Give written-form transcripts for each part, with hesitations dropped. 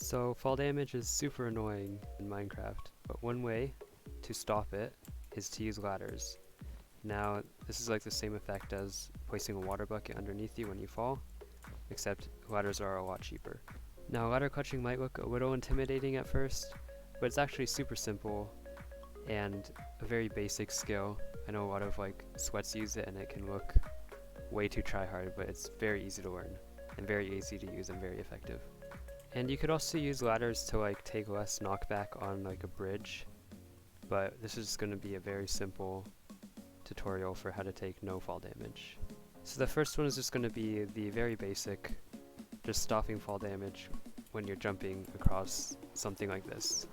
So fall damage is super annoying in Minecraft, but one way to stop it is to use ladders. Now this is like the same effect as placing a water bucket underneath you when you fall, except ladders are a lot cheaper. Now ladder clutching might look a little intimidating at first, but it's actually super simple and a very basic skill. I know a lot of like sweats use it and it can look way too tryhard, but it's very easy to learn and very easy to use and very effective. And you could also use ladders to like take less knockback on like a bridge, but this is going to be a very simple tutorial for how to take no fall damage. So the first one is just going to be the very basic, just stopping fall damage when you're jumping across something like this.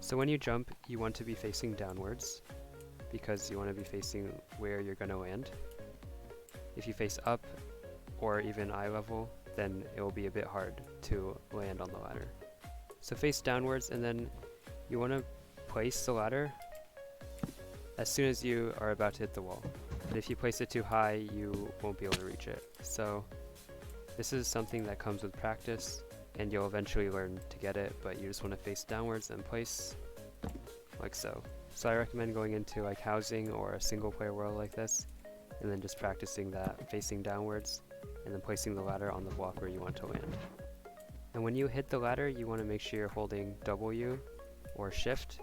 So when you jump, you want to be facing downwards, because you want to be facing where you're going to land. If you face up, or even eye level, then it will be a bit hard to land on the ladder. So face downwards, and then you want to place the ladder as soon as you are about to hit the wall. But if you place it too high, you won't be able to reach it. So this is something that comes with practice, and you'll eventually learn to get it, but you just want to face downwards and place like so. So I recommend going into like housing or a single player world like this, and then just practicing that facing downwards, and then placing the ladder on the block where you want to land. And when you hit the ladder, you want to make sure you're holding W or Shift.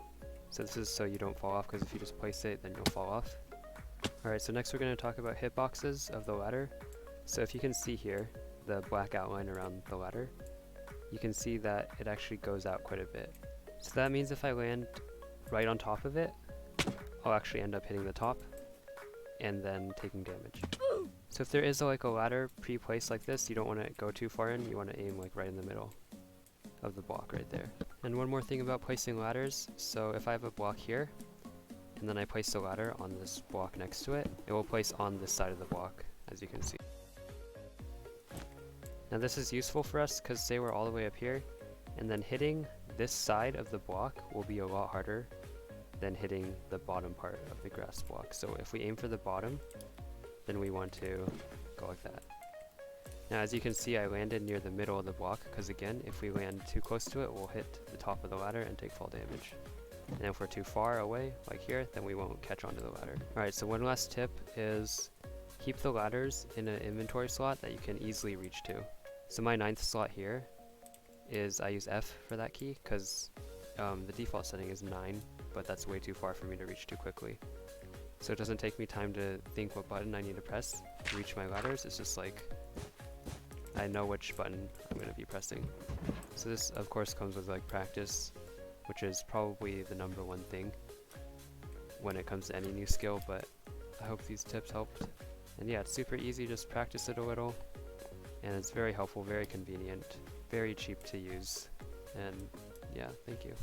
So this is so you don't fall off, because if you just place it, then you'll fall off. Alright, so next we're going to talk about hitboxes of the ladder. So if you can see here, the black outline around the ladder, you can see that it actually goes out quite a bit. So that means if I land right on top of it, I'll actually end up hitting the top and then taking damage. So if there is like a ladder pre-placed like this, you don't want to go too far in, you want to aim like right in the middle of the block right there. And one more thing about placing ladders, so if I have a block here, and then I place the ladder on this block next to it, it will place on this side of the block, as you can see. Now this is useful for us because say we're all the way up here, and then hitting this side of the block will be a lot harder than hitting the bottom part of the grass block. So if we aim for the bottom, then we want to go like that. Now as you can see, I landed near the middle of the block, because again, if we land too close to it, we'll hit the top of the ladder and take fall damage. And if we're too far away, like here, then we won't catch onto the ladder. Alright, so one last tip is keep the ladders in an inventory slot that you can easily reach to. So my 9th slot here is, I use F for that key, because the default setting is 9, but that's way too far for me to reach too quickly. So it doesn't take me time to think what button I need to press to reach my ladders, it's just like, I know which button I'm going to be pressing. So this of course comes with like practice, which is probably the #1 thing when it comes to any new skill, but I hope these tips helped. And yeah, it's super easy, just practice it a little, and it's very helpful, very convenient, very cheap to use, and yeah, thank you.